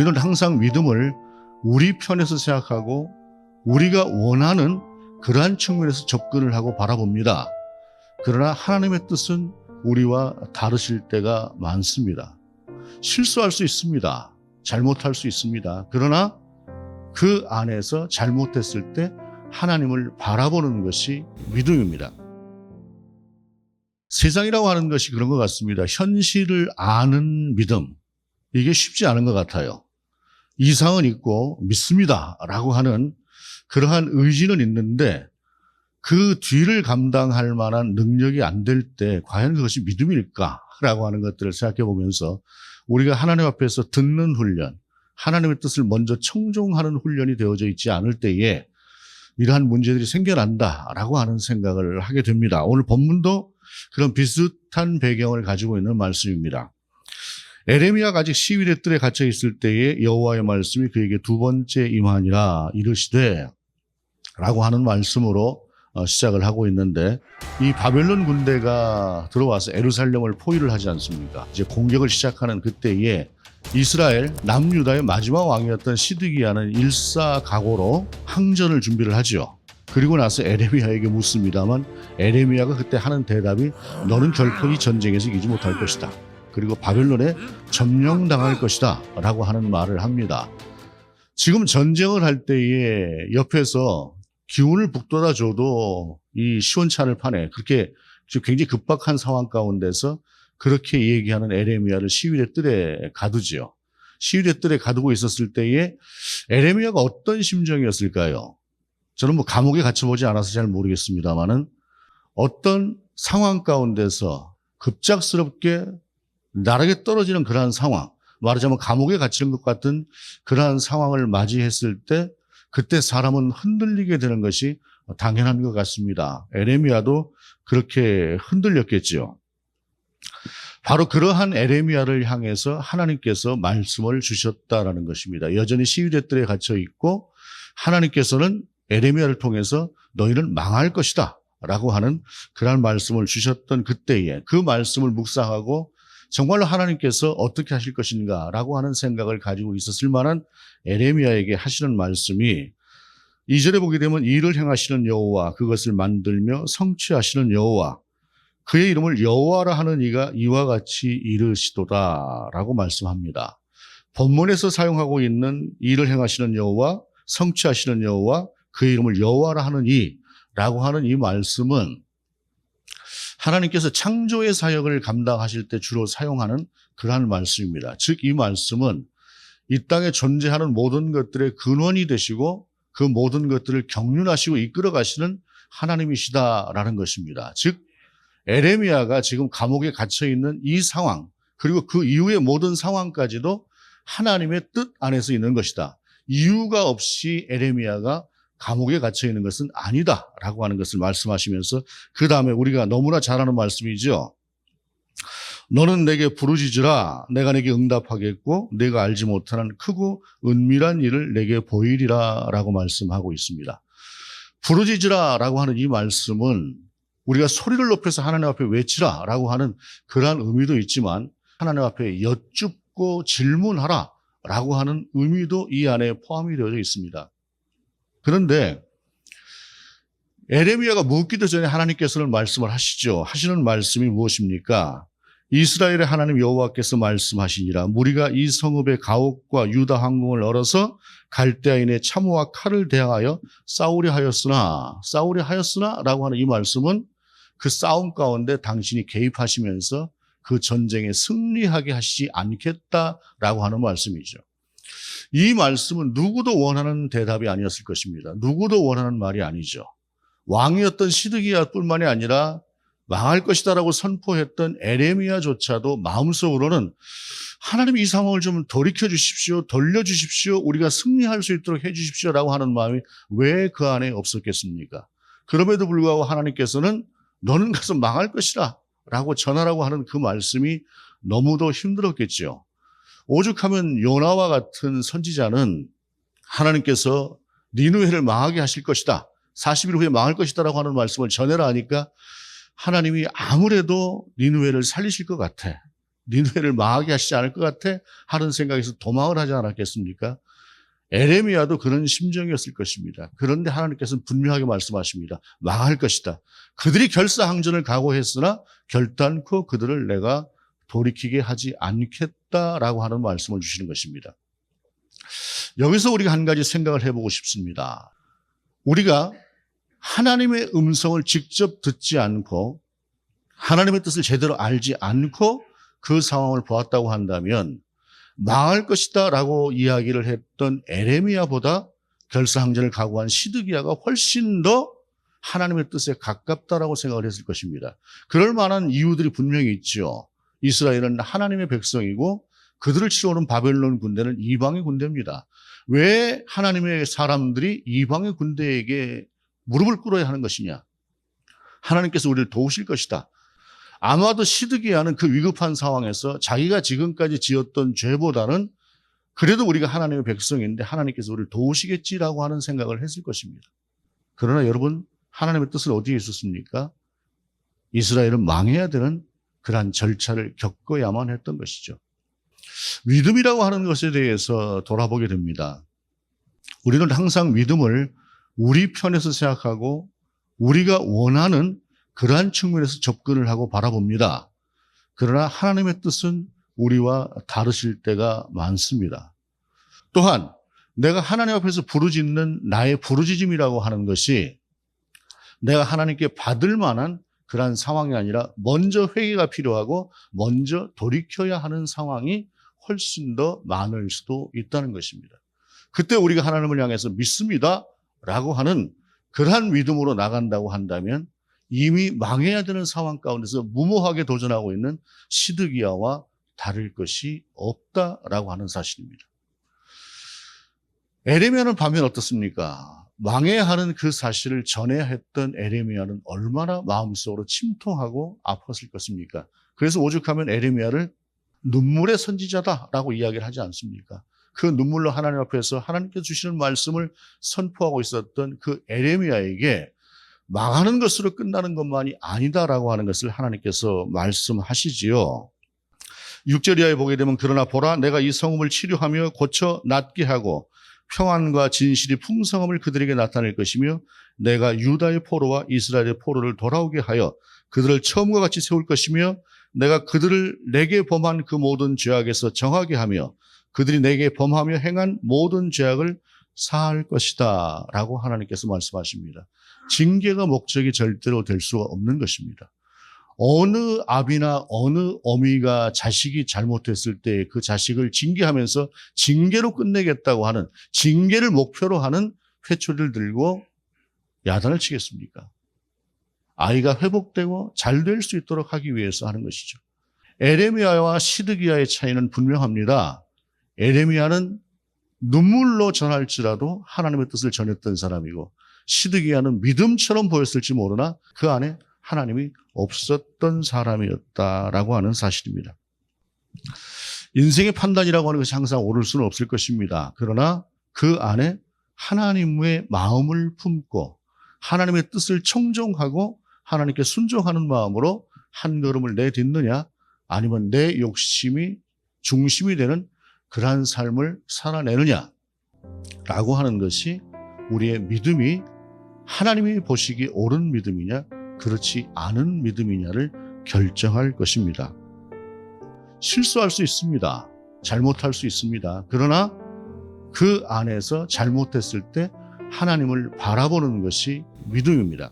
우리는 항상 믿음을 우리 편에서 생각하고 우리가 원하는 그러한 측면에서 접근을 하고 바라봅니다. 그러나 하나님의 뜻은 우리와 다르실 때가 많습니다. 실수할 수 있습니다. 잘못할 수 있습니다. 그러나 그 안에서 잘못했을 때 하나님을 바라보는 것이 믿음입니다. 세상이라고 하는 것이 그런 것 같습니다. 현실을 아는 믿음, 이게 쉽지 않은 것 같아요. 이상은 있고 믿습니다 라고 하는 그러한 의지는 있는데 그 뒤를 감당할 만한 능력이 안 될 때 과연 그것이 믿음일까라고 하는 것들을 생각해 보면서 우리가 하나님 앞에서 듣는 훈련, 하나님의 뜻을 먼저 청종하는 훈련이 되어져 있지 않을 때에 이러한 문제들이 생겨난다라고 하는 생각을 하게 됩니다. 오늘 본문도 그런 비슷한 배경을 가지고 있는 말씀입니다. 에레미야가 아직 시위대 뜰에 갇혀 있을 때에 여호와의 말씀이 그에게 두 번째 임하니라 이르시되 라고 하는 말씀으로 시작을 하고 있는데, 이 바벨론 군대가 들어와서 예루살렘을 포위를 하지 않습니까? 이제 공격을 시작하는 그때에 이스라엘 남유다의 마지막 왕이었던 시드기야는 일사각오로 항전을 준비를 하죠. 그리고 나서 에레미야에게 묻습니다만 에레미야가 그때 하는 대답이 너는 결코 이 전쟁에서 이기지 못할 것이다. 그리고 바벨론에 점령당할 것이다 라고 하는 말을 합니다. 지금 전쟁을 할 때에 옆에서 기운을 북돋아 줘도 이 시원찮을 판에 그렇게 굉장히 급박한 상황 가운데서 그렇게 얘기하는 에레미야를 시위대 뜰에 가두지요. 시위대 뜰에 가두고 있었을 때에 에레미야가 어떤 심정이었을까요? 저는 뭐 감옥에 갇혀보지 않아서 잘 모르겠습니다만은 어떤 상황 가운데서 급작스럽게 나락에 떨어지는 그러한 상황, 말하자면 감옥에 갇히는 것 같은 그러한 상황을 맞이했을 때 그때 사람은 흔들리게 되는 것이 당연한 것 같습니다. 에레미야도 그렇게 흔들렸겠지요. 바로 그러한 에레미야를 향해서 하나님께서 말씀을 주셨다라는 것입니다. 여전히 시위대 뜰에 갇혀 있고 하나님께서는 에레미야를 통해서 너희는 망할 것이다 라고 하는 그런 말씀을 주셨던 그때에 그 말씀을 묵상하고 정말로 하나님께서 어떻게 하실 것인가 라고 하는 생각을 가지고 있었을 만한 에레미야에게 하시는 말씀이 2절에 보게 되면 일을 행하시는 여호와, 그것을 만들며 성취하시는 여호와, 그의 이름을 여호와라 하는 이가 이와 같이 이르시도다 라고 말씀합니다. 본문에서 사용하고 있는 일을 행하시는 여호와, 성취하시는 여호와, 그의 이름을 여호와라 하는 이라고 하는 이 말씀은 하나님께서 창조의 사역을 감당하실 때 주로 사용하는 그러한 말씀입니다. 즉 이 말씀은 이 땅에 존재하는 모든 것들의 근원이 되시고 그 모든 것들을 경륜하시고 이끌어 가시는 하나님이시다라는 것입니다. 즉 에레미야가 지금 감옥에 갇혀 있는 이 상황, 그리고 그 이후의 모든 상황까지도 하나님의 뜻 안에서 있는 것이다. 이유가 없이 에레미야가 감옥에 갇혀 있는 것은 아니다라고 하는 것을 말씀하시면서 그 다음에 우리가 너무나 잘 아는 말씀이죠. 너는 내게 부르짖으라 내가 내게 응답하겠고 내가 알지 못하는 크고 은밀한 일을 내게 보이리라 라고 말씀하고 있습니다. 부르짖으라 라고 하는 이 말씀은 우리가 소리를 높여서 하나님 앞에 외치라 라고 하는 그러한 의미도 있지만 하나님 앞에 여쭙고 질문하라 라고 하는 의미도 이 안에 포함이 되어져 있습니다. 그런데 에레미야가 묻기도 전에 하나님께서는 말씀을 하시죠. 하시는 말씀이 무엇입니까? 이스라엘의 하나님 여호와께서 말씀하시니라 무리가 이 성읍의 가옥과 유다 황궁을 얼어서 갈대아인의 참호와 칼을 대하여 싸우려 하였으나 라고 하는 이 말씀은 그 싸움 가운데 당신이 개입하시면서 그 전쟁에 승리하게 하시지 않겠다라고 하는 말씀이죠. 이 말씀은 누구도 원하는 대답이 아니었을 것입니다. 누구도 원하는 말이 아니죠. 왕이었던 시드기야뿐만이 아니라 망할 것이다라고 선포했던 에레미야조차도 마음속으로는 하나님 이 상황을 좀 돌이켜 주십시오. 돌려주십시오. 우리가 승리할 수 있도록 해 주십시오라고 하는 마음이 왜 그 안에 없었겠습니까? 그럼에도 불구하고 하나님께서는 너는 가서 망할 것이다 라고 전하라고 하는 그 말씀이 너무도 힘들었겠죠. 오죽하면 요나와 같은 선지자는 하나님께서 니느웨를 망하게 하실 것이다, 40일 후에 망할 것이다 라고 하는 말씀을 전해라 하니까 하나님이 아무래도 니느웨를 살리실 것 같아, 니느웨를 망하게 하시지 않을 것 같아 하는 생각에서 도망을 하지 않았겠습니까? 에레미야도 그런 심정이었을 것입니다. 그런데 하나님께서는 분명하게 말씀하십니다. 망할 것이다. 그들이 결사항전을 각오했으나 결단코 그들을 내가 돌이키게 하지 않겠다라고 하는 말씀을 주시는 것입니다. 여기서 우리가 한 가지 생각을 해보고 싶습니다. 우리가 하나님의 음성을 직접 듣지 않고 하나님의 뜻을 제대로 알지 않고 그 상황을 보았다고 한다면 망할 것이다 라고 이야기를 했던 에레미야보다 결사항전을 각오한 시드기야가 훨씬 더 하나님의 뜻에 가깝다라고 생각을 했을 것입니다. 그럴 만한 이유들이 분명히 있죠. 이스라엘은 하나님의 백성이고 그들을 치러오는 바벨론 군대는 이방의 군대입니다. 왜 하나님의 사람들이 이방의 군대에게 무릎을 꿇어야 하는 것이냐? 하나님께서 우리를 도우실 것이다. 아마도 시드기야는 그 위급한 상황에서 자기가 지금까지 지었던 죄보다는 그래도 우리가 하나님의 백성인데 하나님께서 우리를 도우시겠지라고 하는 생각을 했을 것입니다. 그러나 여러분, 하나님의 뜻은 어디에 있었습니까? 이스라엘은 망해야 되는 그러한 절차를 겪어야만 했던 것이죠. 믿음이라고 하는 것에 대해서 돌아보게 됩니다. 우리는 항상 믿음을 우리 편에서 생각하고 우리가 원하는 그러한 측면에서 접근을 하고 바라봅니다. 그러나 하나님의 뜻은 우리와 다르실 때가 많습니다. 또한 내가 하나님 앞에서 부르짖는 나의 부르짖음이라고 하는 것이 내가 하나님께 받을 만한 그러한 상황이 아니라 먼저 회개가 필요하고 먼저 돌이켜야 하는 상황이 훨씬 더 많을 수도 있다는 것입니다. 그때 우리가 하나님을 향해서 믿습니다 라고 하는 그러한 믿음으로 나간다고 한다면 이미 망해야 되는 상황 가운데서 무모하게 도전하고 있는 시드기야와 다를 것이 없다라고 하는 사실입니다. 에레미야는 반면 어떻습니까? 망해야 하는 그 사실을 전해야 했던 에레미야는 얼마나 마음속으로 침통하고 아팠을 것입니까? 그래서 오죽하면 에레미야를 눈물의 선지자다라고 이야기를 하지 않습니까? 그 눈물로 하나님 앞에서 하나님께서 주시는 말씀을 선포하고 있었던 그 에레미야에게 망하는 것으로 끝나는 것만이 아니다라고 하는 것을 하나님께서 말씀하시지요. 6절 이하에 보게 되면 그러나 보라 내가 이 성읍을 치료하며 고쳐 낫게 하고 평안과 진실이 풍성함을 그들에게 나타낼 것이며 내가 유다의 포로와 이스라엘의 포로를 돌아오게 하여 그들을 처음과 같이 세울 것이며 내가 그들을 내게 범한 그 모든 죄악에서 정하게 하며 그들이 내게 범하며 행한 모든 죄악을 사할 것이다 라고 하나님께서 말씀하십니다. 징계가 목적이 절대로 될 수가 없는 것입니다. 어느 아비나 어느 어미가 자식이 잘못했을 때 그 자식을 징계하면서 징계로 끝내겠다고 하는 징계를 목표로 하는 회초리를 들고 야단을 치겠습니까? 아이가 회복되고 잘 될 수 있도록 하기 위해서 하는 것이죠. 에레미야와 시드기야의 차이는 분명합니다. 에레미야는 눈물로 전할지라도 하나님의 뜻을 전했던 사람이고 시드기야는 믿음처럼 보였을지 모르나 그 안에 하나님이 없었던 사람이었다라고 하는 사실입니다. 인생의 판단이라고 하는 것이 항상 옳을 수는 없을 것입니다. 그러나 그 안에 하나님의 마음을 품고 하나님의 뜻을 청종하고 하나님께 순종하는 마음으로 한 걸음을 내딛느냐 아니면 내 욕심이 중심이 되는 그러한 삶을 살아내느냐라고 하는 것이 우리의 믿음이 하나님이 보시기에 옳은 믿음이냐 그렇지 않은 믿음이냐를 결정할 것입니다. 실수할 수 있습니다. 잘못할 수 있습니다. 그러나 그 안에서 잘못했을 때 하나님을 바라보는 것이 믿음입니다.